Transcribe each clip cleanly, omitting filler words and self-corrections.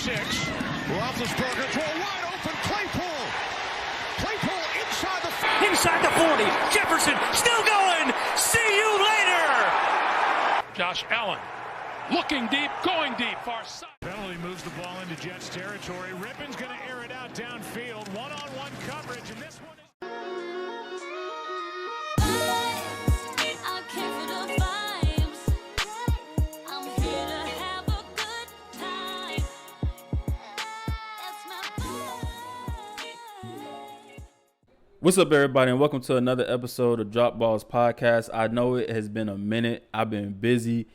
6. Roethlisberger to a wide open Claypool. Claypool inside the 40. Jefferson still going. See you later. Josh Allen looking deep, going deep, far side. Penalty moves the ball into Jets territory. Rippon's going to air it out downfield. One-on-one coverage, and this one is... What's up, everybody, and welcome to another episode of Drop Balls Podcast. I know it has been a minute. I've been busy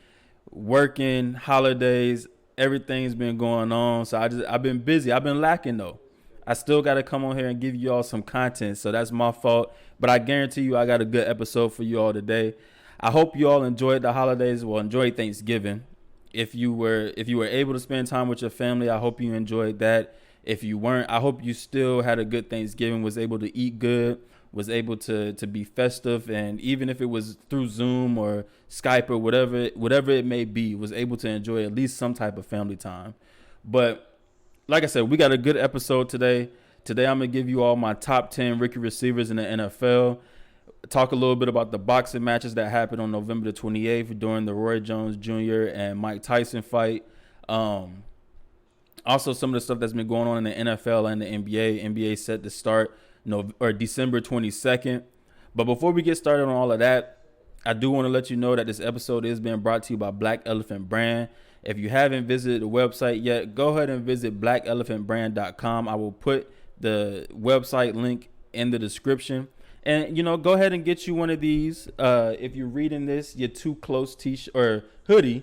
working, holidays, everything's been going on. So I've been busy. I've been lacking, though. I still got to come on here and give you all some content, so that's my fault. But I guarantee you I got a good episode for you all today. I hope you all enjoyed the holidays. Well, enjoy Thanksgiving. If you were able to spend time with your family, I hope you enjoyed that. If you weren't, I hope you still had a good Thanksgiving, was able to eat good, was able to be festive, and even if it was through Zoom or Skype or whatever it may be, was able to enjoy at least some type of family time. But like I said, we got a good episode today. Today I'm going to give you all my top 10 rookie receivers in the NFL, talk a little bit about the boxing matches that happened on November the 28th during the Roy Jones Jr. and Mike Tyson fight. Also, some of the stuff that's been going on in the NFL and the NBA. NBA set to start December 22nd. But before we get started on all of that, I do want to let you know that this episode is being brought to you by Black Elephant Brand. If you haven't visited the website yet, go ahead and visit blackelephantbrand.com. I will put the website link in the description. And, go ahead and get you one of these. If you're reading this, your Too Close t-shirt or hoodie.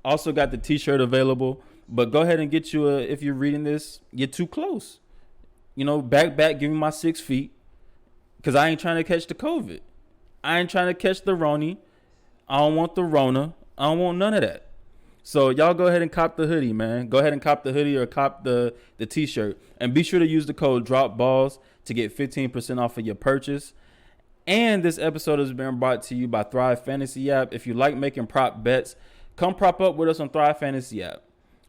Also got the t-shirt available. But go ahead and get you if you're reading this, you're too close. Back, give me my 6 feet. Because I ain't trying to catch the COVID. I ain't trying to catch the Roni. I don't want the Rona. I don't want none of that. So y'all go ahead and cop the hoodie, man. Go ahead and cop the hoodie or cop the t-shirt. And be sure to use the code DROPBALLS to get 15% off of your purchase. And this episode has been brought to you by Thrive Fantasy app. If you like making prop bets, come prop up with us on Thrive Fantasy app.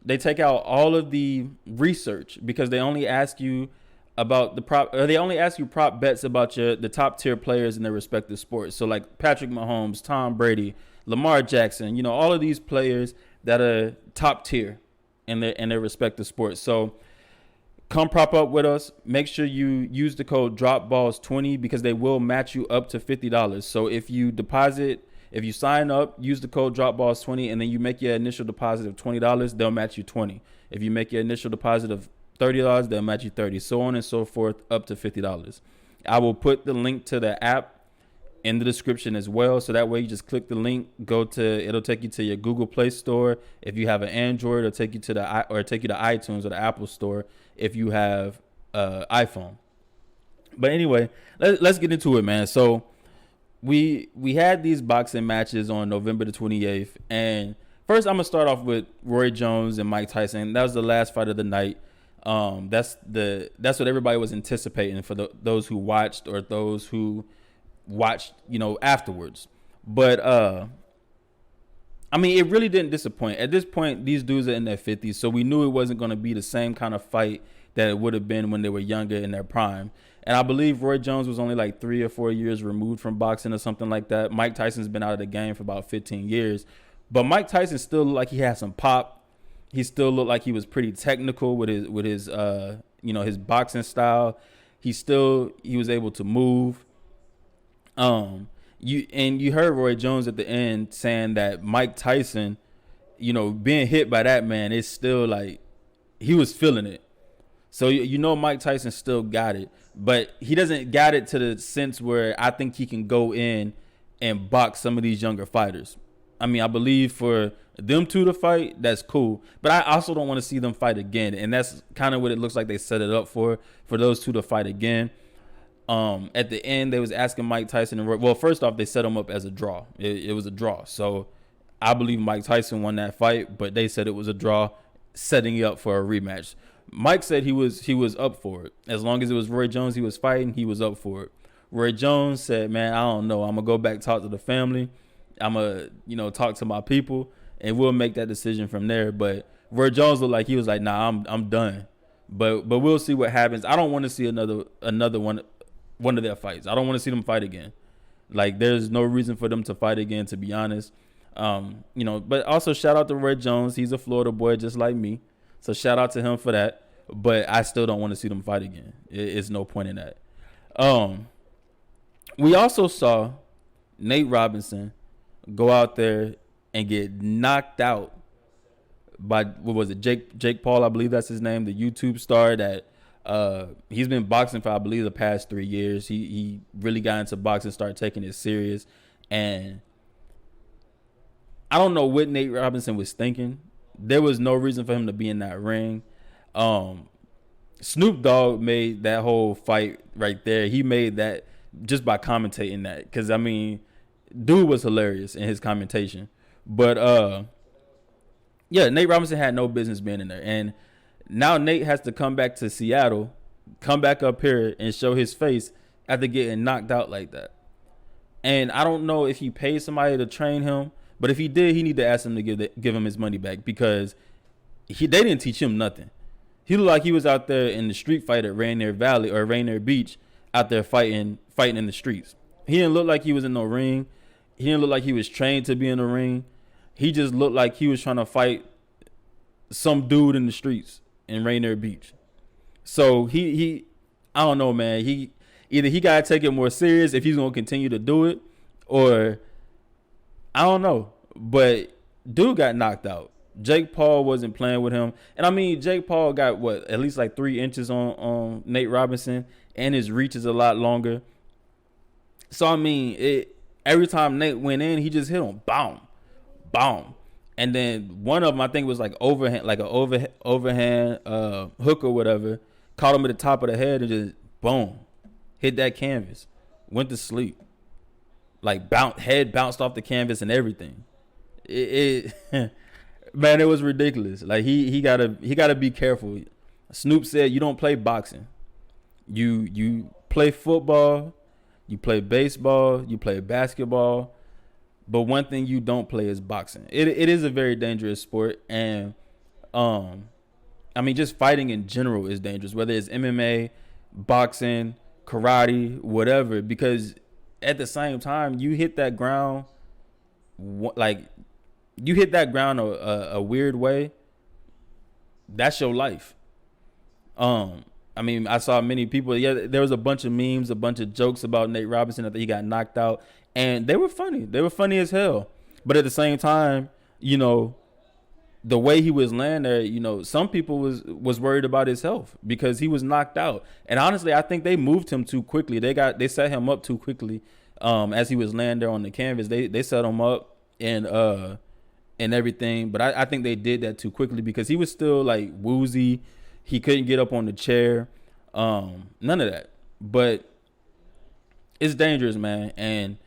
They take out all of the research because they only ask you about they only ask you prop bets about the top tier players in their respective sports. So like Patrick Mahomes, Tom Brady, Lamar Jackson, all of these players that are top tier in their respective sports. So come prop up with us. Make sure you use the code DROPBALLS20 because they will match you up to $50. So if you sign up, use the code DROPBALLS20, and then you make your initial deposit of $20, they'll match you $20. If you make your initial deposit of $30, they'll match you $30, so on and so forth, up to $50. I will put the link to the app in the description as well, so that way you just click the link, it'll take you to your Google Play Store. If you have an Android, it'll take you to iTunes or the Apple Store if you have iPhone. But anyway, let's get into it, man. So we had these boxing matches on November the 28th, and first I'm gonna start off with Roy Jones and Mike Tyson. That was the last fight of the night. That's what everybody was anticipating for those who watched or those who watched, afterwards. But it really didn't disappoint. At this point, these dudes are in their 50s, so we knew it wasn't gonna be the same kind of fight that it would have been when they were younger in their prime. And I believe Roy Jones was only like 3 or 4 years removed from boxing or something like that. Mike Tyson's been out of the game for about 15 years. But Mike Tyson still looked like he had some pop. He still looked like he was pretty technical with his his boxing style. He was able to move. You heard Roy Jones at the end saying that Mike Tyson, being hit by that man, it's still like he was feeling it. So Mike Tyson still got it, but he doesn't got it to the sense where I think he can go in and box some of these younger fighters. I believe for them two to fight, that's cool, but I also don't want to see them fight again, and that's kind of what it looks like they set it up for those two to fight again. At the end, they was asking Mike Tyson and well, first off, they set him up as a draw. It was a draw, so I believe Mike Tyson won that fight, but they said it was a draw, setting you up for a rematch. Mike said he was up for it. As long as it was Roy Jones he was fighting, he was up for it. Roy Jones said, man, I don't know. I'm going to go back, talk to the family. I'm going to, talk to my people, and we'll make that decision from there. But Roy Jones looked like he was like, nah, I'm done. But we'll see what happens. I don't want to see another one of their fights. I don't want to see them fight again. Like, there's no reason for them to fight again, to be honest. But also shout out to Roy Jones. He's a Florida boy just like me. So shout out to him for that. But I still don't want to see them fight again. It's no point in that. We also saw Nate Robinson go out there and get knocked out by, what was it, Jake Paul, I believe that's his name, the YouTube star that he's been boxing for, I believe, the past 3 years. He really got into boxing, started taking it serious. And I don't know what Nate Robinson was thinking. There was no reason for him to be in that ring. Snoop Dogg made that whole fight right there. He made that just by commentating that. Because, I mean, dude was hilarious in his commentation. But, yeah, Nate Robinson had no business being in there. And now Nate has to come back to Seattle, come back up here and show his face after getting knocked out like that. And I don't know if he paid somebody to train him. But if he did, he need to ask him to give him his money back, because they didn't teach him nothing. He looked like he was out there in the street fight at Rainier Valley or Rainier Beach, out there fighting in the streets. He didn't look like he was in no ring. He didn't look like he was trained to be in the ring. He just looked like he was trying to fight some dude in the streets in Rainier Beach. So he I don't know, man. He gotta take it more serious if he's gonna continue to do it, or I don't know. But dude got knocked out. Jake Paul wasn't playing with him. And I mean, Jake Paul got at least like 3 inches on Nate Robinson, and his reach is a lot longer. So I mean, every time Nate went in, he just hit him, boom, boom. And then one of them, I think, was like overhand, like an overhand hook or whatever, caught him at the top of the head and just boom, hit that canvas, went to sleep. Like head bounced off the canvas and everything. Man, it was ridiculous. Like he gotta be careful. Snoop said, you don't play boxing. You play football, you play baseball, you play basketball, but one thing you don't play is boxing. It is a very dangerous sport, and I mean, just fighting in general is dangerous, whether it's MMA, boxing, karate, whatever, because at the same time, you hit that ground, like you hit that ground a weird way, that's your life. I mean, I saw many people. Yeah, there was a bunch of memes, a bunch of jokes about Nate Robinson that he got knocked out, and they were funny. They were funny as hell. But at the same time, you know, the way he was laying there, you know, some people was worried about his health because he was knocked out. And honestly, I think they moved him too quickly. They set him up too quickly. As he was laying there on the canvas, they set him up and everything. But I think they did that too quickly because he was still like woozy. He couldn't get up on the chair. None of that. But it's dangerous, man. And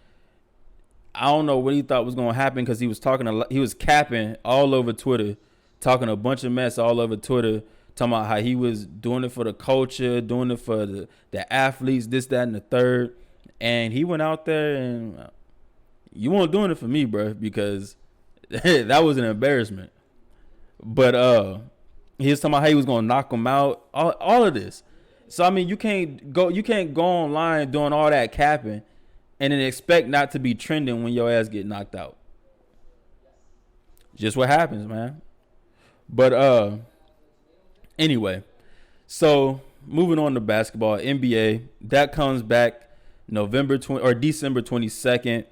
I don't know what he thought was going to happen because he was talking a lot. He was capping all over Twitter, talking a bunch of mess all over Twitter, talking about how he was doing it for the culture, doing it for the athletes, this, that, and the third. And he went out there and you weren't doing it for me, bro, because that was an embarrassment. But he was talking about how he was going to knock him out, all of this. So I mean, you can't go online doing all that capping and then expect not to be trending when your ass get knocked out. Just what happens, man. But anyway, so moving on to basketball, NBA, that comes back December 22nd.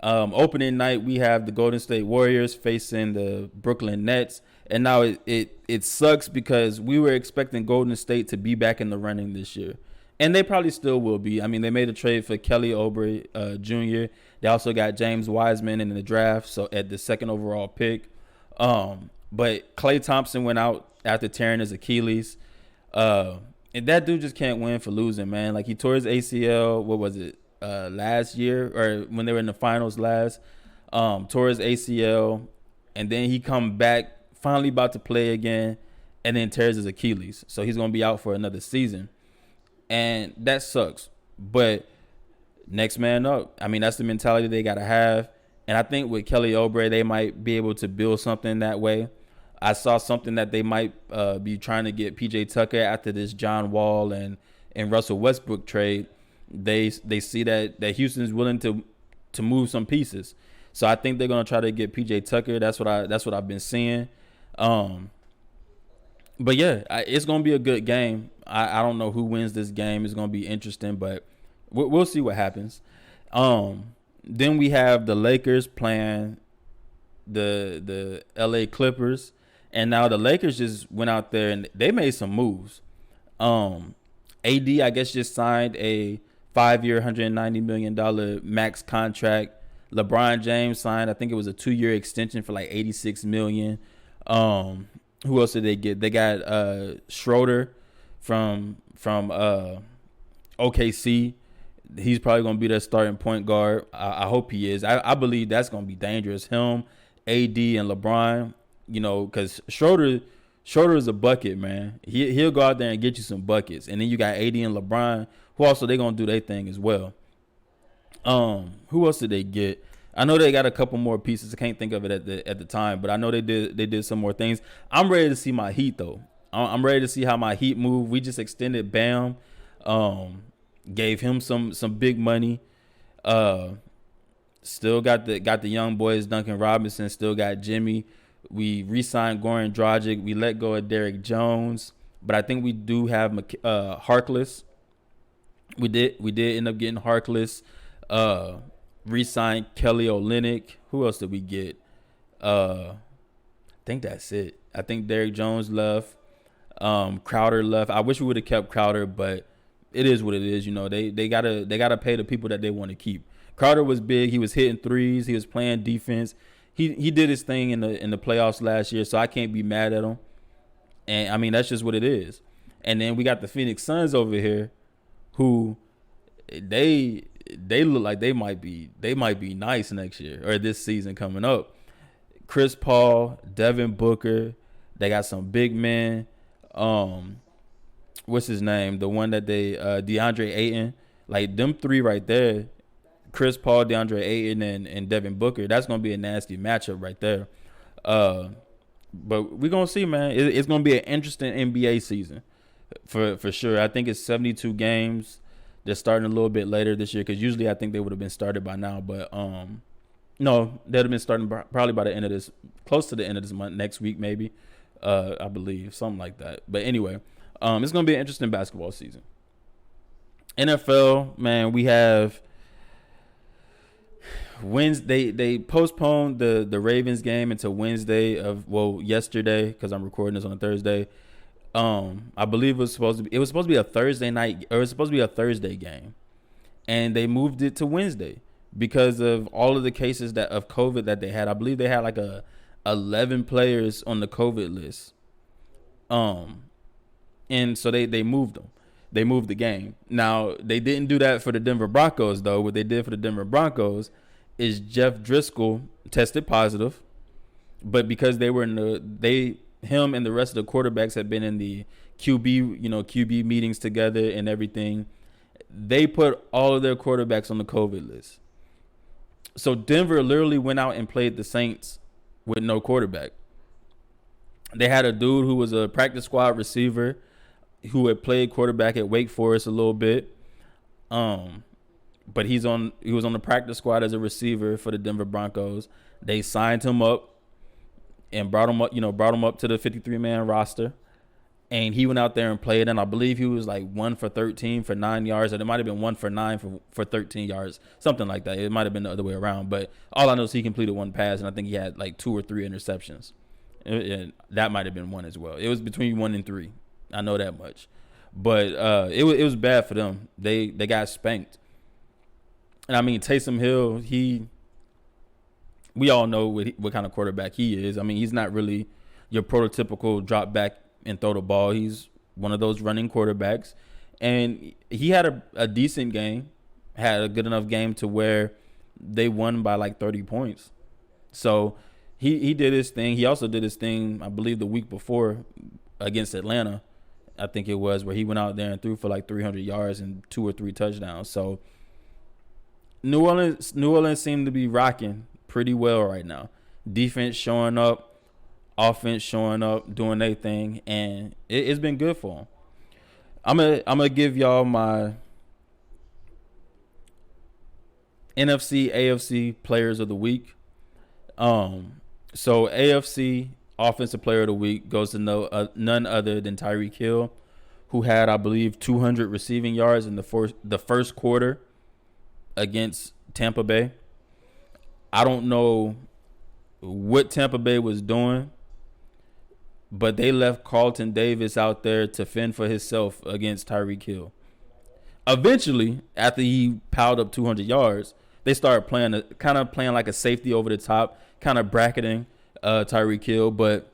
Opening night, we have the Golden State Warriors facing the Brooklyn Nets. And now it sucks because we were expecting Golden State to be back in the running this year. And they probably still will be. I mean, they made a trade for Kelly Oubre Jr. They also got James Wiseman in the draft, so at the 2nd overall pick. But Klay Thompson went out after tearing his Achilles. And that dude just can't win for losing, man. Like, he tore his ACL, what was it, last year? Or when they were in the finals last. Tore his ACL, and then he come back, finally about to play again, and then tears his Achilles. So he's going to be out for another season. And that sucks. But next man up. I mean, that's the mentality they got to have. And I think with Kelly Oubre, they might be able to build something that way. I saw something that they might be trying to get PJ Tucker after this John Wall and Russell Westbrook trade. They see that Houston's willing to move some pieces. So I think they're gonna try to get PJ Tucker. That's what I've been seeing. But yeah, it's gonna be a good game. I don't know who wins this game. It's gonna be interesting, but we'll see what happens. Then we have the Lakers playing the LA Clippers, and now the Lakers just went out there and they made some moves. AD, I guess, just signed a 5-year, $190 million max contract. LeBron James signed, I think it was a 2-year extension for like $86 million. Who else did they get? They got Schroeder from OKC. He's probably going to be their starting point guard. I hope he is. I believe that's going to be dangerous. Him, AD, and LeBron, because Schroeder is a bucket, man. He'll go out there and get you some buckets. And then you got AD and LeBron, who also they're going to do their thing as well. Who else did they get? I know they got a couple more pieces. I can't think of it at the time, but I know they did some more things. I'm ready to see my Heat though. I'm ready to see how my Heat move. We just extended Bam, gave him some big money. Still got the young boys, Duncan Robinson. Still got Jimmy. We re-signed Goran Dragic. We let go of Derrick Jones, but I think we do have Harkless. We did end up getting Harkless. Re-signed Kelly Olynyk. Who else did we get? I think that's it. I think Derrick Jones left. Crowder left. I wish we would have kept Crowder, but it is what it is. They gotta pay the people that they want to keep. Crowder was big. He was hitting threes. He was playing defense. He did his thing in the playoffs last year, so I can't be mad at him. And I mean, that's just what it is. And then we got the Phoenix Suns over here, who they look like they might be nice next year or this season coming up. Chris Paul, Devin Booker, they got some big men. What's his name? The one that they DeAndre Ayton, like them three right there. Chris Paul, DeAndre Ayton, and Devin Booker. That's gonna be a nasty matchup right there. But we're gonna see, man. It's gonna be an interesting NBA season for sure. I think it's 72 games. They're starting a little bit later this year because usually I think they would have been started by now. But no, they'd have been starting probably by the end of this, close to the end of this month, next week maybe. I believe something like that. But anyway, it's gonna be an interesting basketball season. NFL, man, we have Wednesday. They postponed the Ravens game until Wednesday yesterday because I'm recording this on a Thursday. I believe it was supposed to be a Thursday night, or it was supposed to be a Thursday game, and they moved it to Wednesday because of all of the cases of COVID that they had. I believe they had like 11 players on the COVID list. And so they moved them. They moved the game. Now, they didn't do that for the Denver Broncos though. What they did for the Denver Broncos is Jeff Driscoll tested positive, but because they were him and the rest of the quarterbacks had been in the QB meetings together and everything, they put all of their quarterbacks on the COVID list. So Denver literally went out and played the Saints with no quarterback. They had a dude who was a practice squad receiver who had played quarterback at Wake Forest a little bit. But he was on the practice squad as a receiver for the Denver Broncos. They signed him up and brought him up to the 53-man roster. And he went out there and played, and I believe he was like 1 for 13 for 9 yards, and it might have been 1 for 9 for 13 yards, something like that. It might have been the other way around, but all I know is he completed one pass, and I think he had like 2 or 3 interceptions. And that might have been 1 as well. It was between 1 and 3. I know that much. But it was bad for them. They got spanked. And I mean, Taysom Hill, we all know what kind of quarterback he is. I mean, he's not really your prototypical drop back and throw the ball. He's one of those running quarterbacks. And he had a decent game, had a good enough game to where they won by like 30 points. So he did his thing. He also did his thing, I believe, the week before against Atlanta, I think it was, where he went out there and threw for like 300 yards and 2 or 3 touchdowns. So New Orleans seemed to be rocking pretty well right now. Defense showing up. offense showing up, doing their thing, and it's been good for them. I'm gonna give y'all my NFC, AFC players of the week. So AFC offensive player of the week goes to none other than Tyreek Hill, who had, I believe, 200 receiving yards in the first quarter against Tampa Bay. I don't know what Tampa Bay was doing, but they left Carlton Davis out there to fend for himself against Tyreek Hill. Eventually, after he piled up 200 yards, they started playing like a safety over the top, kind of bracketing Tyreek Hill. But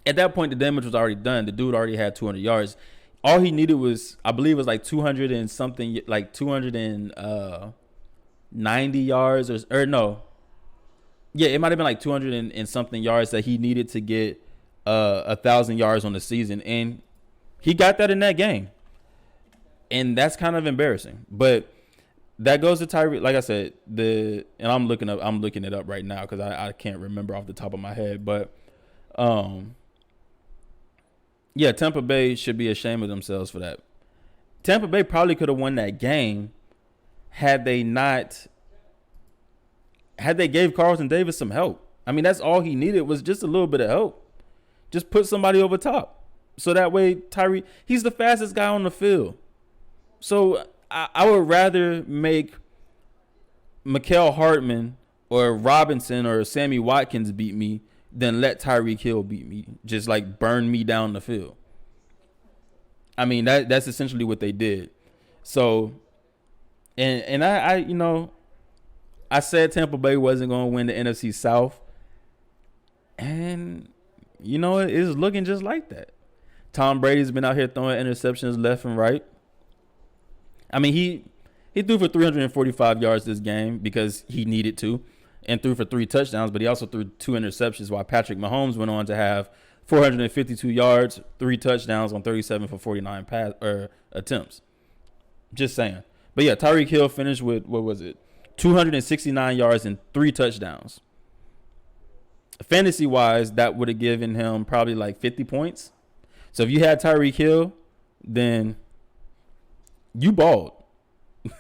at that point, the damage was already done. The dude already had 200 yards. All he needed was, I believe, it was like 200 and something, like 290 yards or no. Yeah, it might have been like 200 and something yards that he needed to get 1,000 yards on the season, and he got that in that game. And that's kind of embarrassing, but that goes to Tyreek. Like I said, and I'm looking it up right now because I can't remember off the top of my head. But yeah, Tampa Bay should be ashamed of themselves for that. Tampa Bay probably could have won that game had they gave Carlton Davis some help. I mean, that's all he needed was just a little bit of help. Just put somebody over top, so that way Tyreek, he's the fastest guy on the field. So I would rather make Mecole Hardman or Robinson or Sammy Watkins beat me than let Tyreek Hill beat me, just like burn me down the field. I mean, that's essentially what they did. So, and I said Tampa Bay wasn't going to win the NFC South, and it is looking just like that. Tom Brady's been out here throwing interceptions left and right. I mean, he threw for 345 yards this game because he needed to, and threw for 3 touchdowns, but he also threw 2 interceptions, while Patrick Mahomes went on to have 452 yards, 3 touchdowns on 37 for 49 attempts. Just saying. But yeah, Tyreek Hill finished with, 269 yards and 3 touchdowns. Fantasy-wise, that would have given him probably like 50 points. So if you had Tyreek Hill, then you balled.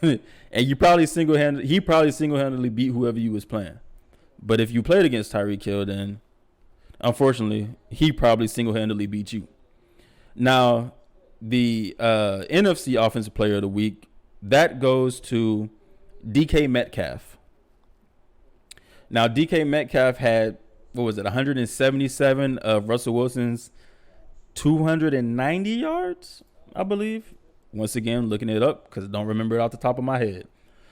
And he probably single-handedly beat whoever you was playing. But if you played against Tyreek Hill, then unfortunately, he probably single-handedly beat you. Now, the NFC Offensive Player of the Week, that goes to DK Metcalf. Now, DK Metcalf had, 177 of Russell Wilson's 290 yards, I believe. Once again, looking it up because I don't remember it off the top of my head.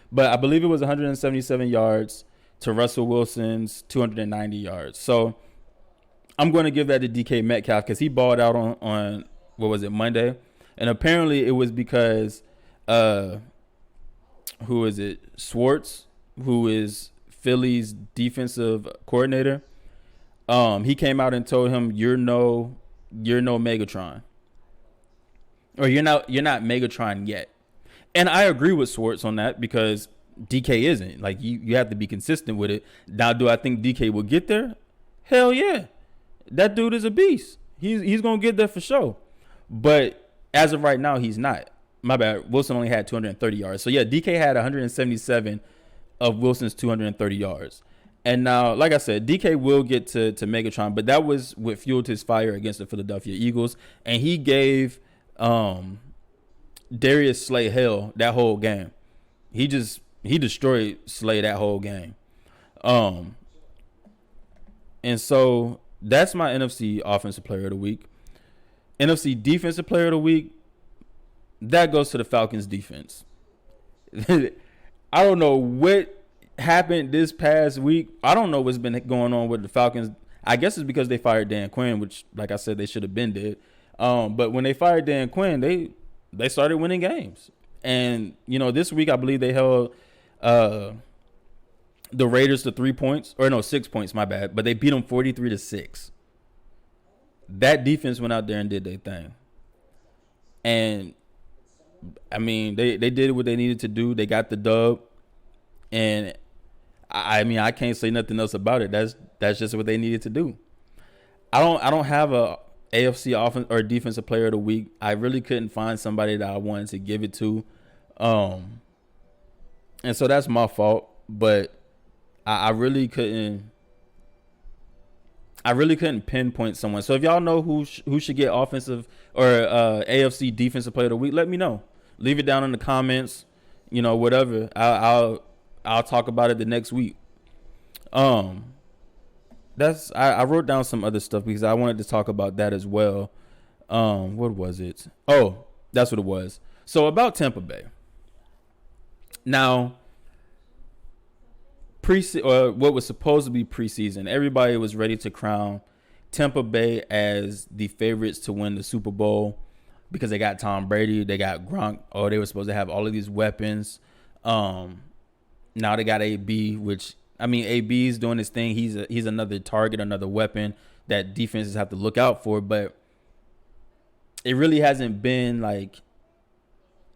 But I believe it was 177 yards to Russell Wilson's 290 yards. So I'm going to give that to DK Metcalf because he balled out on Monday. And apparently it was because, Schwartz, who is Philly's defensive coordinator. He came out and told him, you're no Megatron. Or you're not Megatron yet. And I agree with Schwartz on that because DK isn't. Like, you have to be consistent with it. Now, do I think DK will get there? Hell yeah. That dude is a beast. He's going to get there for sure. But as of right now, he's not. My bad. Wilson only had 230 yards. So, yeah, DK had 177 of Wilson's 230 yards. And now, like I said, DK will get to Megatron, but that was what fueled his fire against the Philadelphia Eagles. And he gave Darius Slay hell that whole game. He destroyed Slay that whole game. And so that's my NFC Offensive Player of the Week. NFC Defensive Player of the Week, that goes to the Falcons defense. I don't know what happened this past week. I don't know what's been going on with the Falcons. I guess it's because they fired Dan Quinn, which, like I said, they should have been dead. But when they fired Dan Quinn, they started winning games. And, this week I believe they held the Raiders to 6 points, my bad. But they beat them 43-6. That defense went out there and did their thing. And, I mean, they did what they needed to do. They got the dub. And, I mean, I can't say nothing else about it. That's just what they needed to do. I don't have a AFC offense or defensive player of the week. I really couldn't find somebody that I wanted to give it to. And so that's my fault, but I really couldn't pinpoint someone. So if y'all know who should get offensive or AFC defensive player of the week, let me know. Leave it down in the comments, whatever. I'll talk about it the next week. I wrote down some other stuff because I wanted to talk about that as well. What was it? Oh, that's what it was. So about Tampa Bay. Now, what was supposed to be preseason, everybody was ready to crown Tampa Bay as the favorites to win the Super Bowl because they got Tom Brady, they got Gronk. Oh, they were supposed to have all of these weapons. Now they got AB, which AB is doing his thing. He's another target, another weapon that defenses have to look out for. But it really hasn't been like,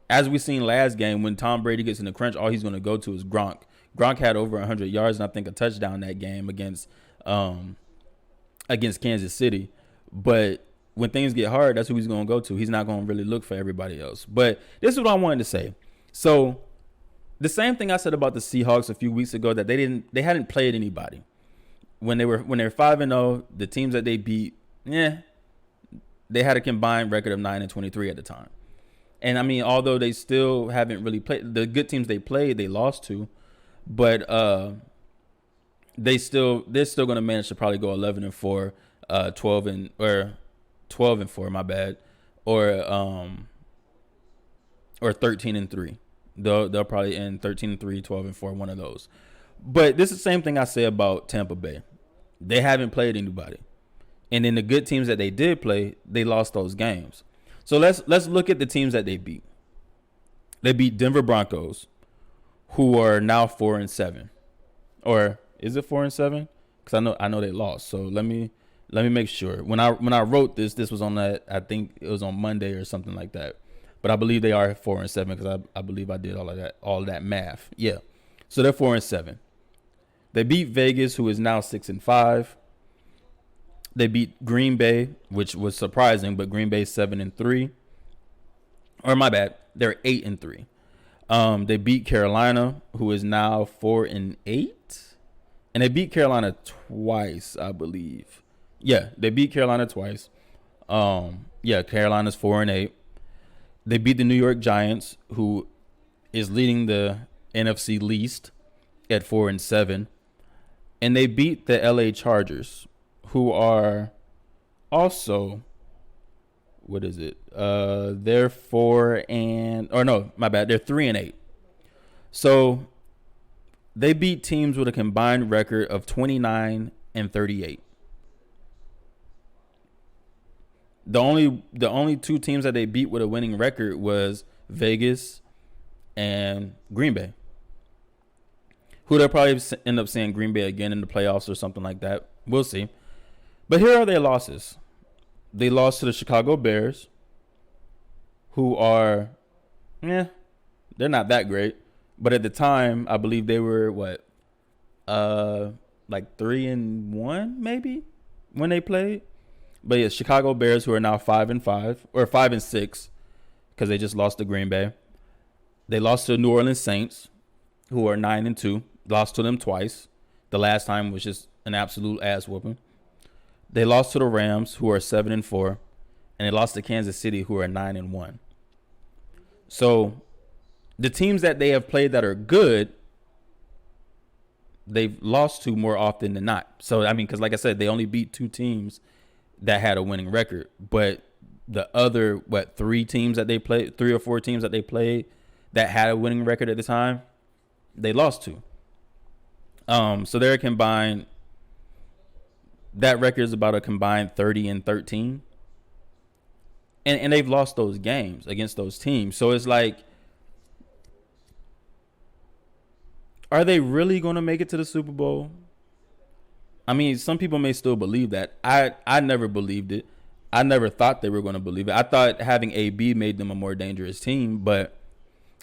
as we seen last game, when Tom Brady gets in the crunch, all he's going to go to is Gronk. Gronk had over 100 yards and I think a touchdown that game against Kansas City. But when things get hard, that's who he's going to go to. He's not going to really look for everybody else. But this is what I wanted to say. So the same thing I said about the Seahawks a few weeks ago, that they hadn't played anybody. When they were 5-0, the teams that they beat, they had a combined record of 9-23 at the time. And although they still haven't really played, the good teams they played, they lost to, but they're still going to manage to probably go 11-4, 12-4, my bad, or 13-3. They'll probably end 13-3, 12-4, one of those. But this is the same thing I say about Tampa Bay. They haven't played anybody, and in the good teams that they did play, they lost those games. So let's look at the teams that they beat. They beat Denver Broncos, who are now 4-7, or is it 4-7? Because I know they lost. So let me make sure. When I wrote this was on that. I think it was on Monday or something like that. But I believe they are 4-7 because I believe I did all of that math. Yeah. So they're 4-7. They beat Vegas, who is now 6-5. They beat Green Bay, which was surprising, but Green Bay's 7-3. Or my bad, they're 8-3. They beat Carolina, who is now 4-8. And they beat Carolina twice, I believe. Yeah, they beat Carolina twice. Carolina's 4-8. They beat the New York Giants, who is leading the NFC least at 4-7. And they beat the LA Chargers, who are also, what is it? They're they're 3-8. So they beat teams with a combined record of 29-38. The only two teams that they beat with a winning record was Vegas and Green Bay, who they'll probably end up seeing Green Bay again in the playoffs or something like that. We'll see. But here are their losses. They lost to the Chicago Bears, who are, they're not that great. But at the time, I believe they were, like 3-1 maybe when they played. But yeah, Chicago Bears, who are now 5-5 or 5-6 because they just lost to Green Bay. They lost to the New Orleans Saints, who are 9-2. Lost to them twice. The last time was just an absolute ass whooping. They lost to the Rams, who are 7-4, and they lost to Kansas City, who are 9-1. So the teams that they have played that are good, they've lost to more often than not. So because like I said, they only beat two teams that had a winning record, but the other 3 teams that they played, 3 or 4 teams that they played that had a winning record at the time, they lost to. So they're combined. That record is about a combined 30-13, and they've lost those games against those teams. So it's like, are they really going to make it to the Super Bowl? Some people may still believe that. I never believed it. I never thought they were going to believe it. I thought having AB made them a more dangerous team, but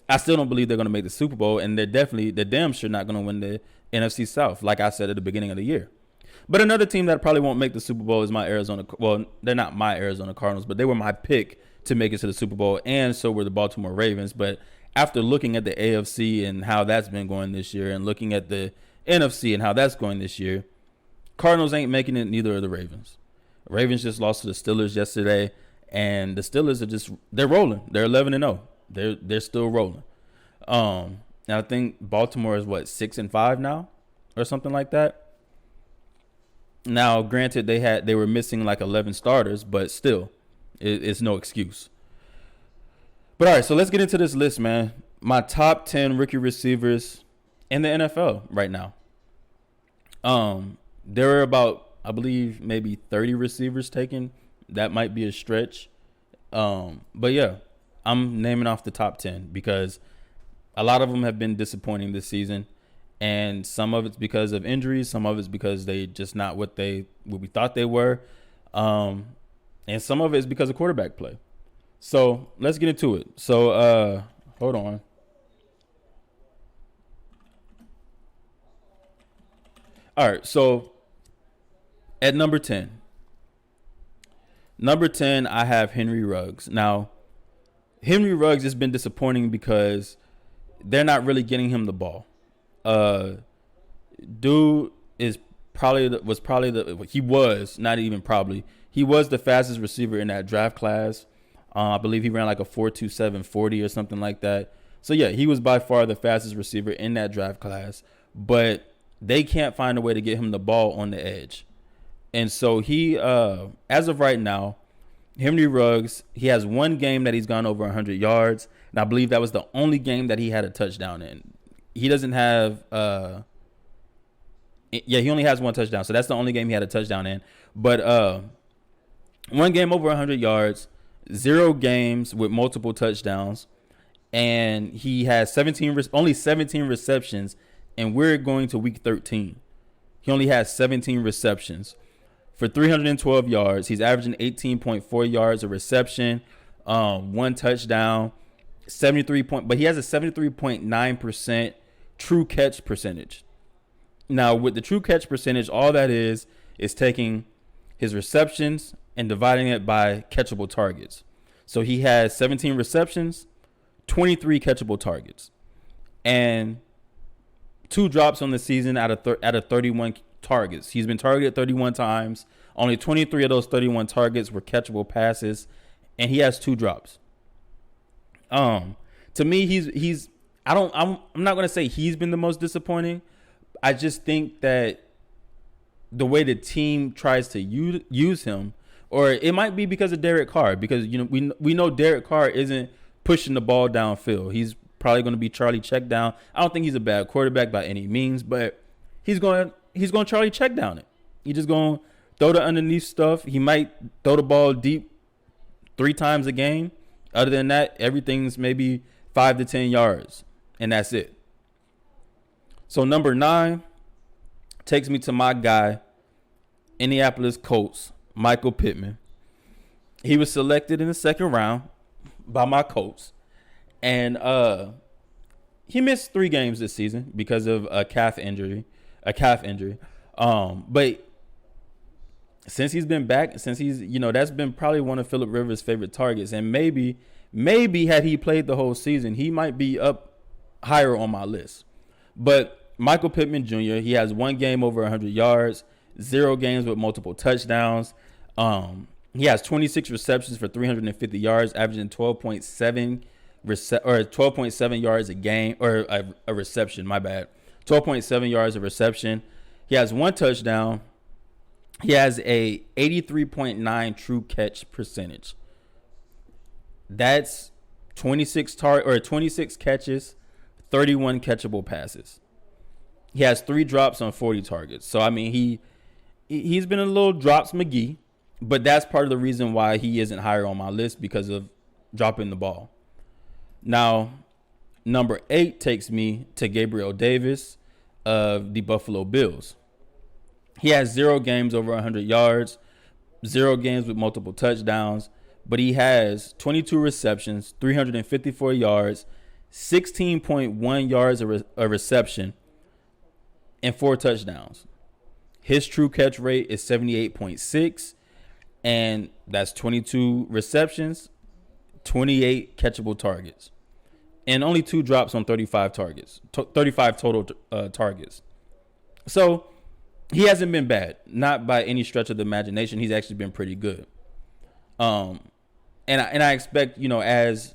I still don't believe they're going to make the Super Bowl, and they're damn sure not going to win the NFC South, like I said at the beginning of the year. But another team that probably won't make the Super Bowl is my Arizona. Well, they're not my Arizona Cardinals, but they were my pick to make it to the Super Bowl, and so were the Baltimore Ravens. But after looking at the AFC and how that's been going this year, and looking at the NFC and how that's going this year, Cardinals ain't making it, neither are the Ravens. Ravens just lost to the Steelers yesterday, and the Steelers are they're rolling. They're 11-0. They're still rolling. Now I think Baltimore is 6-5 now, or something like that. Now, granted, they were missing 11 starters, but still, it's no excuse. But all right, so let's get into this list, man. My top 10 rookie receivers in the NFL right now. There are about, I believe, maybe 30 receivers taken. That might be a stretch. But yeah, I'm naming off the top 10 because a lot of them have been disappointing this season. And some of it's because of injuries. Some of it's because they just not what we thought they were. And some of it is because of quarterback play. So let's get into it. So hold on. All right. So at number 10, I have Henry Ruggs. Now, Henry Ruggs has been disappointing because they're not really getting him the ball. Dude is he was the fastest receiver in that draft class. I believe he ran a 4.27 40 or something like that. So yeah, he was by far the fastest receiver in that draft class, but they can't find a way to get him the ball on the edge. And so he, as of right now, Henry Ruggs, he has one game that he's gone over 100 yards, and I believe that was the only game that he had a touchdown in. He doesn't have he only has one touchdown. So that's the only game he had a touchdown in. But one game over 100 yards, 0 games with multiple touchdowns, and he has only 17 receptions, and we're going to week 13. He only has 17 receptions for 312 yards. He's averaging 18.4 yards a reception, one touchdown, but he has a 73.9% true catch percentage. Now, with the true catch percentage, all that is taking his receptions and dividing it by catchable targets. So he has 17 receptions, 23 catchable targets, and 2 drops on the season out of 31 targets. He's been targeted 31 times. Only 23 of those 31 targets were catchable passes, and he has 2 drops. To me, I'm not going to say he's been the most disappointing. I just think that the way the team tries to use him, or it might be because of Derek Carr, because we know Derek Carr isn't pushing the ball downfield. He's probably going to be Charlie check down. I don't think he's a bad quarterback by any means, but he's going Charlie check down it. He's just going to throw the underneath stuff. He might throw the ball deep 3 times a game. Other than that, everything's maybe 5 to 10 yards, and that's it. So number 9 takes me to my guy, Indianapolis Colts, Michael Pittman. He was selected in the 2nd round by my Colts, and he missed 3 games this season because of a calf injury. But since he's been back, that's been probably one of Phillip Rivers' favorite targets, and maybe had he played the whole season, he might be up higher on my list. But Michael Pittman Jr., he has 1 game over 100 yards, 0 games with multiple touchdowns. He has 26 receptions for 350 yards, averaging 12.7 yards a game, or a reception, my bad. 12.7 yards a reception. He has 1 touchdown. He has a 83.9 true catch percentage. That's 26 catches, 31 catchable passes. He has 3 drops on 40 targets. So I mean, he's been a little drops McGee, but that's part of the reason why he isn't higher on my list, because of dropping the ball. Now, number 8 takes me to Gabriel Davis of the Buffalo Bills. He has 0 games over 100 yards, 0 games with multiple touchdowns, but he has 22 receptions, 354 yards, 16.1 yards a reception, and 4 touchdowns. His true catch rate is 78.6, and that's 22 receptions, 28 catchable targets, and only 2 drops on 35 targets, 35 total targets. So he hasn't been bad, not by any stretch of the imagination. He's actually been pretty good. And I expect, as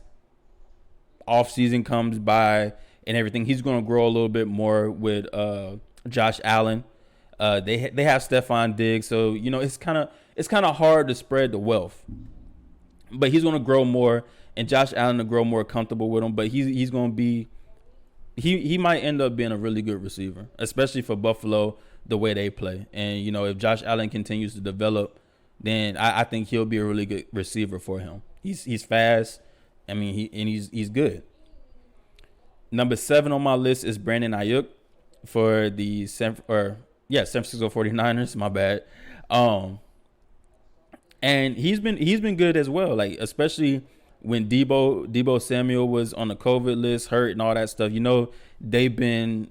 off season comes by and everything, he's going to grow a little bit more with Josh Allen. They have Stephon Diggs, so it's kind of hard to spread the wealth. But he's going to grow more, and Josh Allen to grow more comfortable with him. But he's going to be he might end up being a really good receiver, especially for Buffalo the way they play. And if Josh Allen continues to develop, then I think he'll be a really good receiver for him. He's fast. I mean, he's good. Number 7 on my list is Brandon Ayuk for the San Francisco 49ers. My bad. And he's been good as well. Like, especially when Deebo Samuel was on the COVID list, hurt and all that stuff. They've been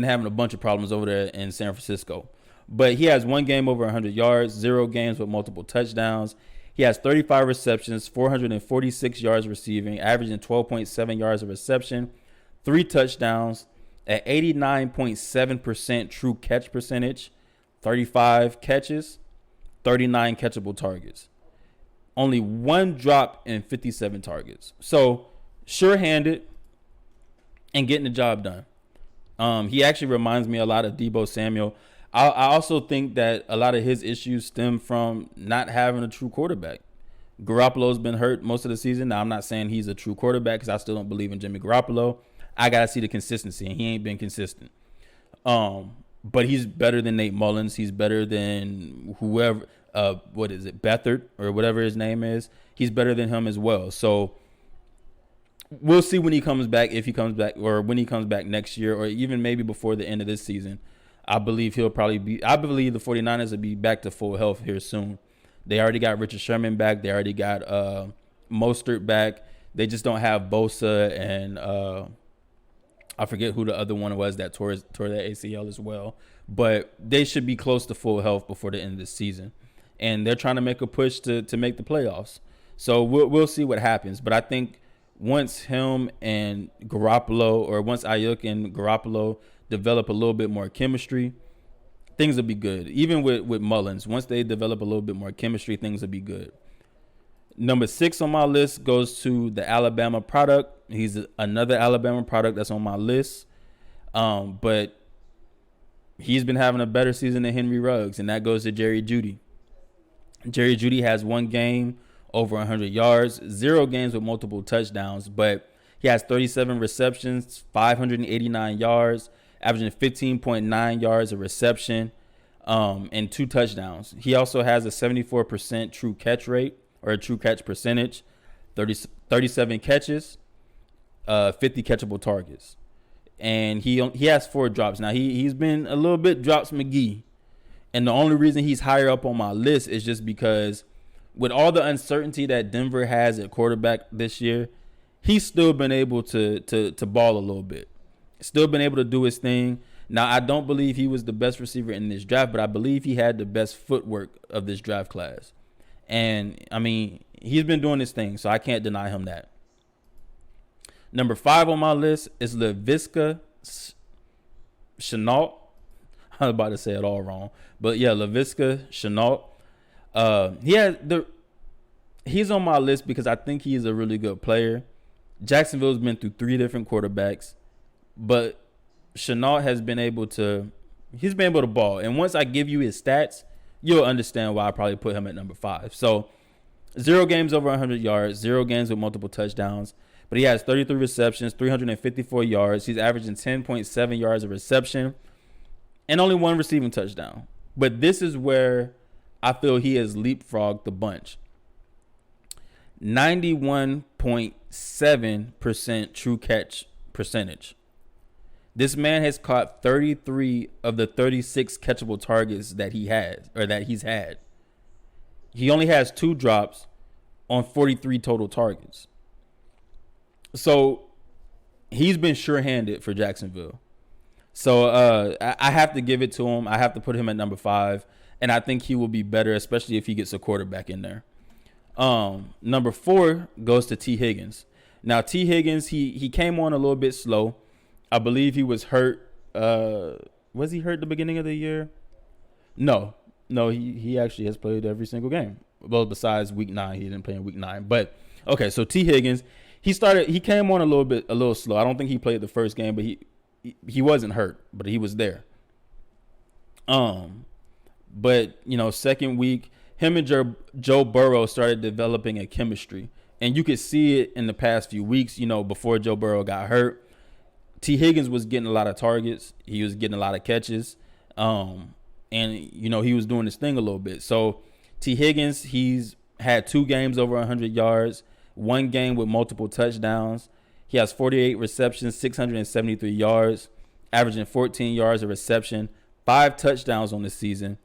having a bunch of problems over there in San Francisco. But he has 1 game over 100 yards, 0 games with multiple touchdowns. He has 35 receptions, 446 yards receiving, averaging 12.7 yards of reception, 3 touchdowns, at 89.7% true catch percentage, 35 catches, 39 catchable targets. Only 1 drop in 57 targets. So, sure-handed and getting the job done. He actually reminds me a lot of Deebo Samuel. I also think that a lot of his issues stem from not having a true quarterback. Garoppolo's been hurt most of the season. Now, I'm not saying he's a true quarterback because I still don't believe in Jimmy Garoppolo. I got to see the consistency, and he ain't been consistent. But he's better than Nate Mullins. He's better than whoever, Beathard or whatever his name is. He's better than him as well. So we'll see when he comes back, if he comes back, or when he comes back next year, or even maybe before the end of this season. I believe the 49ers will be back to full health here soon. They already got Richard Sherman back. They already got Mostert back. They just don't have Bosa and I forget who the other one was that tore that ACL as well. But they should be close to full health before the end of the season. And they're trying to make a push to make the playoffs. So we'll see what happens. But I think once him and Garoppolo, or once Ayuk and Garoppolo develop a little bit more chemistry, things will be good. Even with Mullins, once they develop a little bit more chemistry, things will be good. Number 6 on my list goes to the Alabama product. He's another Alabama product that's on my list. But he's been having a better season than Henry Ruggs, and that goes to Jerry Jeudy. Jerry Jeudy has 1 game over 100 yards, 0 games with multiple touchdowns, but he has 37 receptions, 589 yards, averaging 15.9 yards of reception, and 2 touchdowns. He also has a 74% true catch rate, or a true catch percentage, 37 catches, 50 catchable targets. And he has 4 drops. Now, he's been a little bit drops McGee. And the only reason he's higher up on my list is just because with all the uncertainty that Denver has at quarterback this year, he's still been able to ball a little bit. Still been able to do his thing. Now, I don't believe he was the best receiver in this draft, but I believe he had the best footwork of this draft class. And, I mean, he's been doing his thing, so I can't deny him that. Number 5 on my list is Laviska Shenault. I was about to say it all wrong. But, yeah, Laviska Shenault. He's on my list because I think he's a really good player. Jacksonville's been through 3 different quarterbacks. But Shenault has been able to ball. And once I give you his stats, you'll understand why I probably put him at number 5. So 0 games over 100 yards, 0 games with multiple touchdowns. But he has 33 receptions, 354 yards. He's averaging 10.7 yards of reception and only 1 receiving touchdown. But this is where I feel he has leapfrogged the bunch. 91.7% true catch percentage. This man has caught 33 of the 36 catchable targets that he's had. He only has 2 drops on 43 total targets. So he's been sure-handed for Jacksonville. So I have to give it to him. I have to put him at number 5, and I think he will be better, especially if he gets a quarterback in there. Number 4 goes to T. Higgins. Now, T. Higgins, he came on a little bit slow. I believe he was hurt. Was he hurt the beginning of the year? No, he actually has played every single game. Well, besides week 9, he didn't play in week 9. But okay, so T. Higgins, he came on a little slow. I don't think he played the first game, but he wasn't hurt, but he was there. But second week, him and Joe Burrow started developing a chemistry, and you could see it in the past few weeks. Before Joe Burrow got hurt, T. Higgins was getting a lot of targets. He was getting a lot of catches. And he was doing his thing a little bit. So T. Higgins, he's had 2 games over 100 yards, 1 game with multiple touchdowns. He has 48 receptions, 673 yards, averaging 14 yards a reception, 5 touchdowns on the season.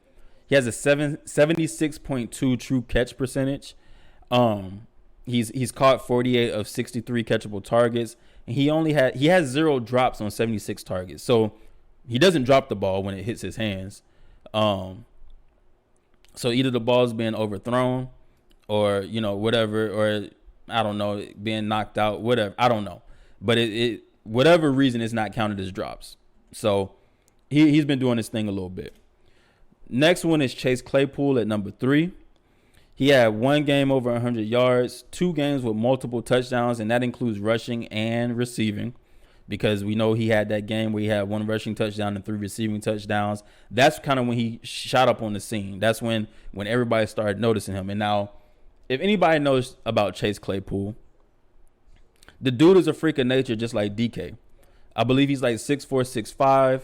He has a 76.2 true catch percentage. He's caught 48 of 63 catchable targets, and he has 0 drops on 76 targets. So he doesn't drop the ball when it hits his hands. So either the ball's being overthrown or, whatever, or I don't know, being knocked out, whatever. I don't know. But it whatever reason, it's not counted as drops. So he's been doing his thing a little bit. Next one is Chase Claypool at number 3. He had 1 game over 100 yards, 2 games with multiple touchdowns, and that includes rushing and receiving, because we know he had that game where he had 1 rushing touchdown and 3 receiving touchdowns. That's kind of when he shot up on the scene. That's when everybody started noticing him. And now, if anybody knows about Chase Claypool, the dude is a freak of nature, just like DK. I believe he's like 6'4", 6'5",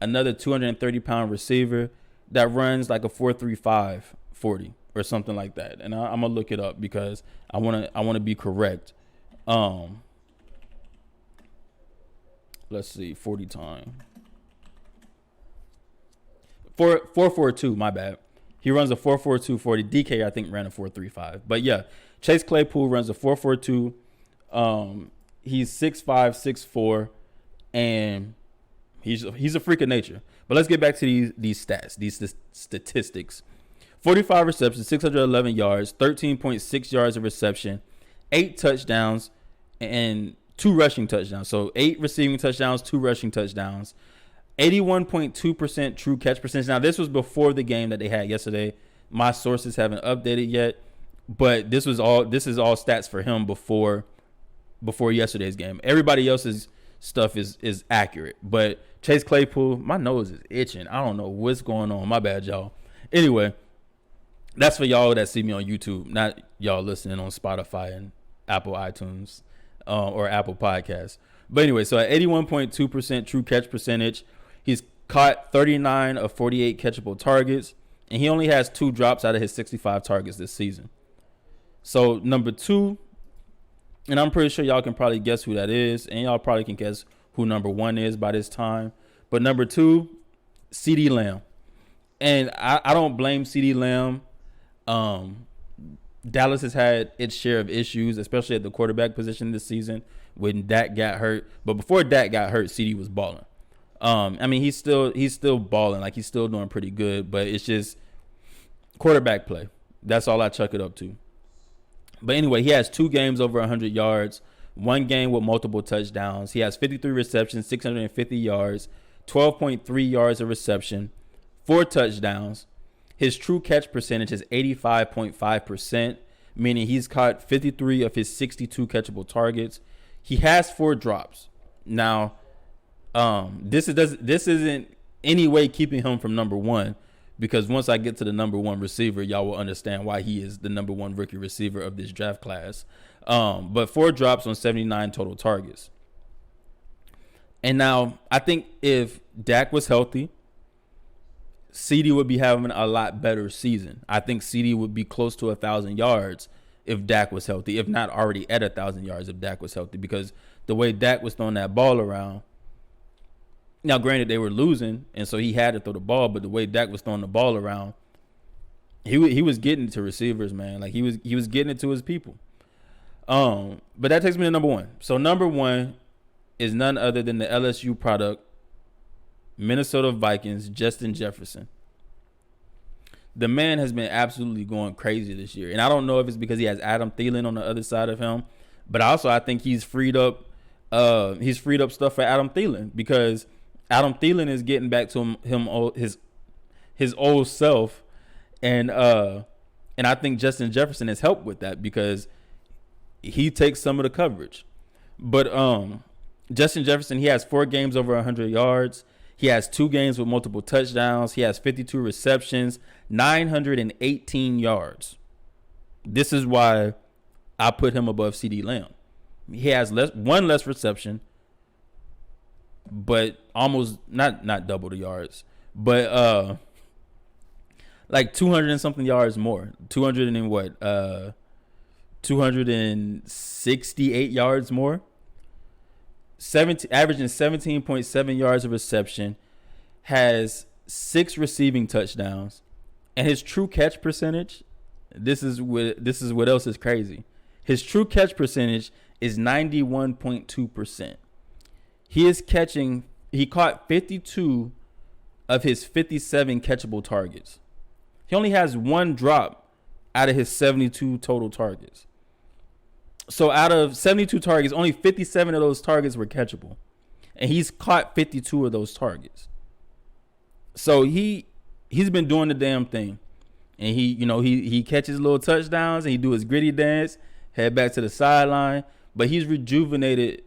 another 230-pound receiver that runs like a 4.35 40 or something like that. And I'm gonna look it up because I wanna be correct. Let's see, 40 time. 4.42, my bad. He runs a 4.42 40. DK, I think, ran a 4.35. But yeah, Chase Claypool runs a 4.42. He's 6'5", 6'4", and he's a freak of nature. But let's get back to these stats, these statistics. 45 receptions, 611 yards, 13.6 yards of reception, 8 touchdowns, and 2 rushing touchdowns. So 8 receiving touchdowns, 2 rushing touchdowns. 81.2% true catch percentage. Now, this was before the game that they had yesterday. My sources haven't updated yet, but this is all stats for him before yesterday's game. Everybody else's stuff is accurate, but Chase Claypool, my nose is itching. I don't know what's going on. My bad, y'all. Anyway, that's for y'all that see me on YouTube, not y'all listening on Spotify and Apple iTunes or Apple Podcasts. But anyway, so at 81.2% true catch percentage, he's caught 39 of 48 catchable targets, and he only has 2 drops out of his 65 targets this season. So number 2, and I'm pretty sure y'all can probably guess who that is, and y'all probably can guess who number 1 is by this time. But number 2, CeeDee Lamb. And I don't blame CeeDee Lamb. Dallas has had its share of issues, especially at the quarterback position this season when Dak got hurt. But before Dak got hurt, CeeDee was balling. I mean, he's still balling, like he's still doing pretty good, but it's just quarterback play. That's all I chuck it up to. But anyway, he has 2 games over 100 yards, 1 game with multiple touchdowns. He has 53 receptions, 650 yards, 12.3 yards of reception, 4 touchdowns. His true catch percentage is 85.5%, meaning he's caught 53 of his 62 catchable targets. He has 4 drops. Now, this isn't any way keeping him from number 1, because once I get to the number 1 receiver, y'all will understand why he is the number 1 rookie receiver of this draft class. But 4 drops on 79 total targets. And now, I think if Dak was healthy, CeeDee would be having a lot better season. I think CeeDee would be close to 1,000 yards if Dak was healthy, if not already at 1,000 yards if Dak was healthy, because the way Dak was throwing that ball around. Now, granted, they were losing, and so he had to throw the ball, but the way Dak was throwing the ball around, he was getting it to receivers, man. Like, he was getting it to his people. But that takes me to number 1. So number 1 is none other than the LSU product, Minnesota Vikings, Justin Jefferson. The man has been absolutely going crazy this year. And I don't know if it's because he has Adam Thielen on the other side of him, but also I think he's freed up stuff for Adam Thielen, because Adam Thielen is getting back to his old self, and I think Justin Jefferson has helped with that because he takes some of the coverage. But Justin Jefferson, he has 4 games over 100 yards. He has 2 games with multiple touchdowns. He has 52 receptions, 918 yards. This is why I put him above CeeDee Lamb. He has one less reception, but almost not double the yards, but like 200 and something yards more. 268 yards more. Averaging 17.7 yards of reception, has 6 receiving touchdowns, and his true catch percentage, this is what else is crazy. His true catch percentage is 91.2%. He caught 52 of his 57 catchable targets. He only has 1 drop out of his 72 total targets. So out of 72 targets, only 57 of those targets were catchable. And he's caught 52 of those targets. So he's been doing the damn thing. And he catches little touchdowns and he do his gritty dance, head back to the sideline. But he's rejuvenated.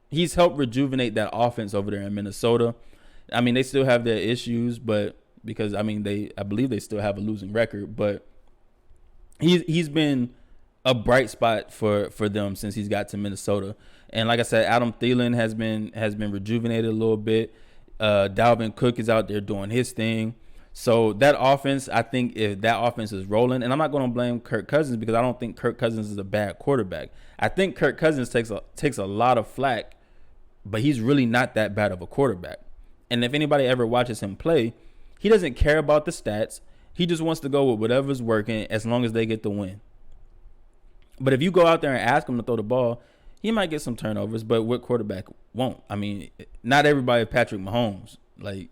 He's helped rejuvenate that offense over there in Minnesota. I mean, they still have their issues, but because I believe they still have a losing record. But he's been a bright spot for them since he's got to Minnesota. And like I said, Adam Thielen has been rejuvenated a little bit. Dalvin Cook is out there doing his thing. So that offense, I think if that offense is rolling, and I'm not going to blame Kirk Cousins because I don't think Kirk Cousins is a bad quarterback. I think Kirk Cousins takes a lot of flack, but he's really not that bad of a quarterback. And if anybody ever watches him play, he doesn't care about the stats. He just wants to go with whatever's working as long as they get the win. But if you go out there and ask him to throw the ball, he might get some turnovers, but what quarterback won't? I mean, not everybody is Patrick Mahomes. That's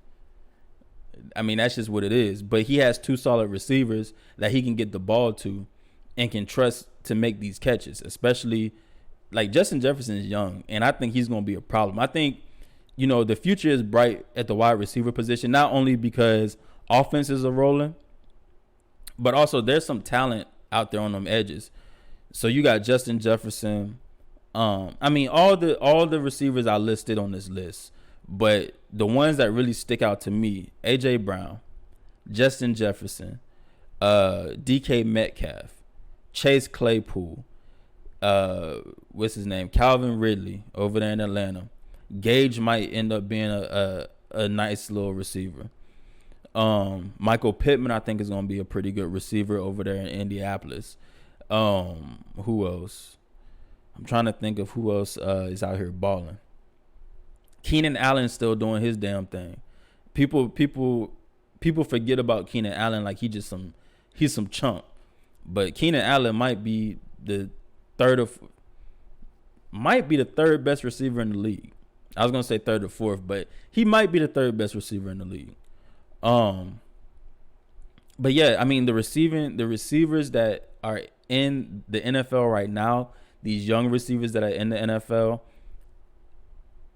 just what it is. But he has 2 solid receivers that he can get the ball to and can trust to make these catches, especially like Justin Jefferson is young, and I think he's going to be a problem. I think, the future is bright at the wide receiver position, not only because offenses are rolling, but also there's some talent out there on them edges. So you got Justin Jefferson. All the receivers I listed on this list, but the ones that really stick out to me: A.J. Brown, Justin Jefferson, DK Metcalf, Chase Claypool, what's his name? Calvin Ridley over there in Atlanta. Gage might end up being a nice little receiver. Michael Pittman, I think, is going to be a pretty good receiver over there in Indianapolis. Who else? I'm trying to think of who else is out here balling. Keenan Allen's still doing his damn thing. People forget about Keenan Allen like he's some chump. But Keenan Allen might be the third best receiver in the league. I was gonna say third or fourth, but he might be the 3rd best receiver in the league. But yeah, I mean the receivers that are in the NFL right now, these young receivers that are in the NFL,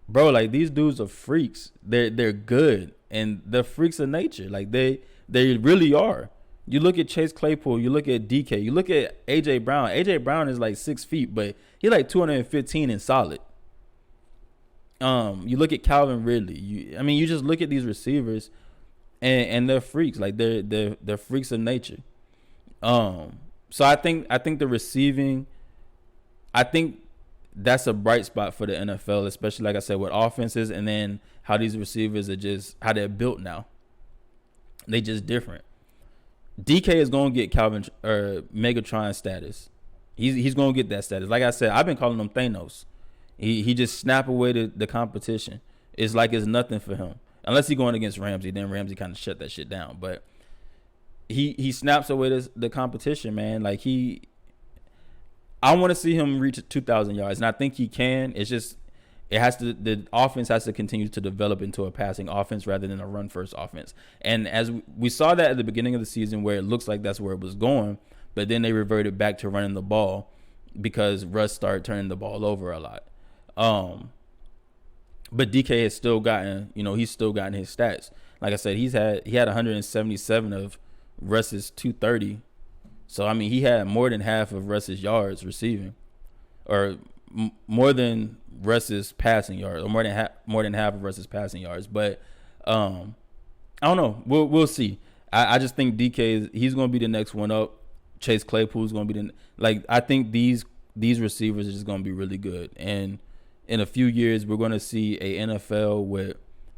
bro, like these dudes are freaks. They're good and they're freaks of nature. Like they really are. You look at Chase Claypool, you look at DK, you look at A.J. Brown. A.J. Brown is like 6 feet, but he like 215 and solid. You look at Calvin Ridley. You just look at these receivers, and they're freaks. Like they're freaks of nature. So I think the receiving, I think that's a bright spot for the NFL, especially like I said with offenses, and then how these receivers are just how they're built now. They just different. DK is gonna get Megatron status. He's gonna get that status. Like I said, I've been calling him Thanos. He just snap away the competition. It's like it's nothing for him. Unless he's going against Ramsey, then Ramsey kind of shut that shit down. But he snaps away the competition, man. Like I want to see him reach 2,000 yards, and I think he can. It's just the offense has to continue to develop into a passing offense rather than a run first offense. And as we saw that at the beginning of the season, where it looks like that's where it was going, but then they reverted back to running the ball because Russ started turning the ball over a lot. But DK has still gotten, he's still gotten his stats. Like I said, he had 177 of Russ's 230. So I mean, he had more than half of Russ's yards receiving, or more than Russ's passing yards, or more than half of Russ's passing yards. But I don't know. We'll see. I just think DK he's going to be the next one up. Chase Claypool's going to be I think these receivers are just going to be really good. And in a few years, we're going to see a NFL with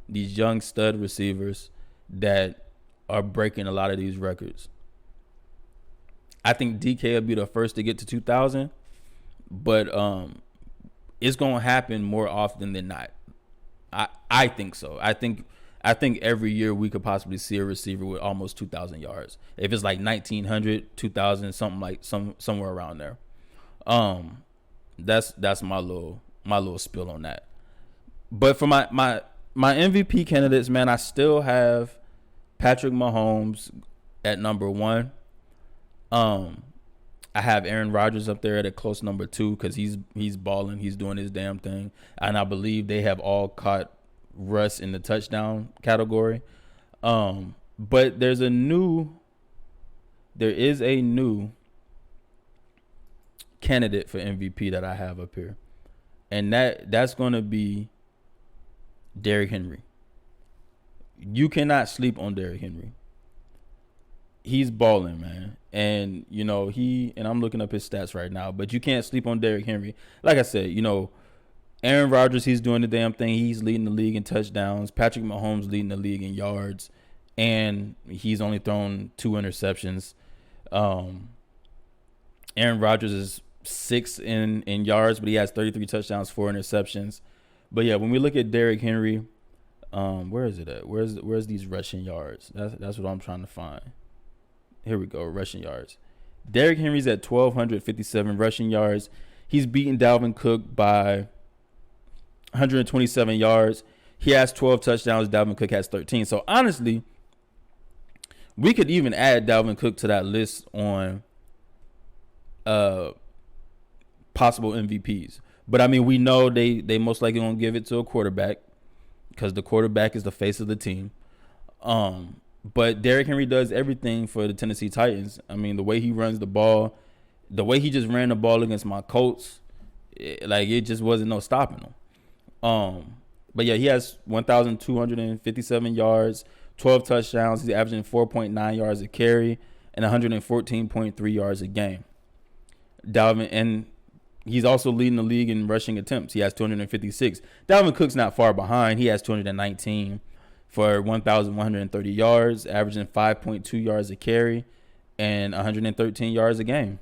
these young stud receivers that are breaking a lot of these records. I think DK will be the first to get to 2,000, but it's going to happen more often than not. I think so. I think every year we could possibly see a receiver with almost 2,000 yards. If it's like 1,900, 2,000, somewhere around there. That's my little spill on that. But for my MVP candidates, man, I still have Patrick Mahomes at number 1. I have Aaron Rodgers up there at a close number 2 because he's balling, he's doing his damn thing, and I believe they have all caught Russ in the touchdown category. But there is a new candidate for MVP that I have up here, and that's going to be Derrick Henry. You cannot sleep on Derrick Henry. He's balling, man. And, and I'm looking up his stats right now, but you can't sleep on Derrick Henry. Like I said, Aaron Rodgers, he's doing the damn thing. He's leading the league in touchdowns. Patrick Mahomes leading the league in yards, and he's only thrown 2 interceptions. Aaron Rodgers is 6th in yards, but he has 33 touchdowns, 4 interceptions. But yeah, when we look at Derrick Henry, where is it at? Where's these rushing yards? That's what I'm trying to find. Here we go, rushing yards. Derrick Henry's at 1,257 rushing yards. He's beaten Dalvin Cook by 127 yards. He has 12 touchdowns. Dalvin Cook has 13. So honestly, we could even add Dalvin Cook to that list on possible MVPs. But I mean, we know they most likely gonna give it to a quarterback because the quarterback is the face of the team. But Derrick Henry does everything for the Tennessee Titans. I mean, the way he runs the ball, the way he just ran the ball against my Colts, it just wasn't no stopping him. But yeah, he has 1,257 yards, 12 touchdowns. He's averaging 4.9 yards a carry and 114.3 yards a game. Dalvin, and he's also leading the league in rushing attempts. He has 256. Dalvin Cook's not far behind. He has 219 for 1,130 yards, averaging 5.2 yards a carry and 113 yards a game.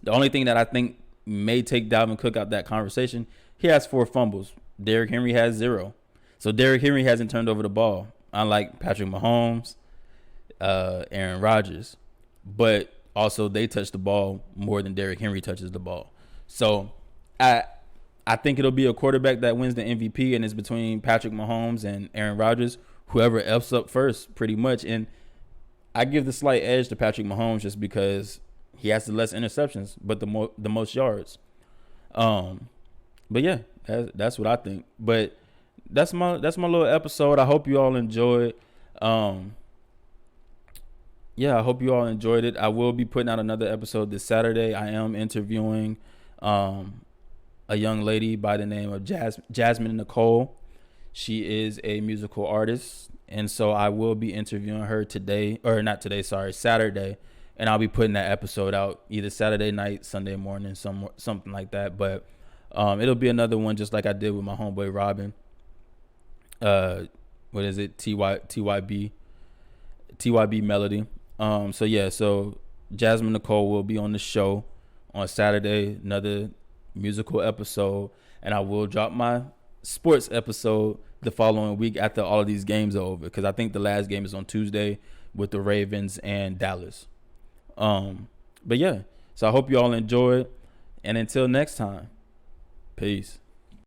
The only thing that I think may take Dalvin Cook out that conversation, he has 4 fumbles. Derrick Henry has 0. So Derrick Henry hasn't turned over the ball, unlike Patrick Mahomes, Aaron Rodgers. But also they touch the ball more than Derrick Henry touches the ball. So I think it'll be a quarterback that wins the MVP, and it's between Patrick Mahomes and Aaron Rodgers, whoever F's up first, pretty much. And I give the slight edge to Patrick Mahomes just because he has the less interceptions, but the most yards. But yeah, that's what I think. But that's my little episode. I hope you all enjoyed. Yeah, I hope you all enjoyed it. I will be putting out another episode this Saturday. I am interviewing a young lady by the name of Jasmine Nicole. She is a musical artist, and so I will be interviewing her Saturday, and I'll be putting that episode out either Saturday night, Sunday morning, something like that. But it'll be another one just like I did with my homeboy Robin. What is it? TYB Melody. So Jasmine Nicole will be on the show on Saturday, another musical episode, and I will drop my sports episode the following week after all of these games are over, because I think the last game is on Tuesday with the Ravens and Dallas. But yeah, so I hope you all enjoyed, and until next time, peace.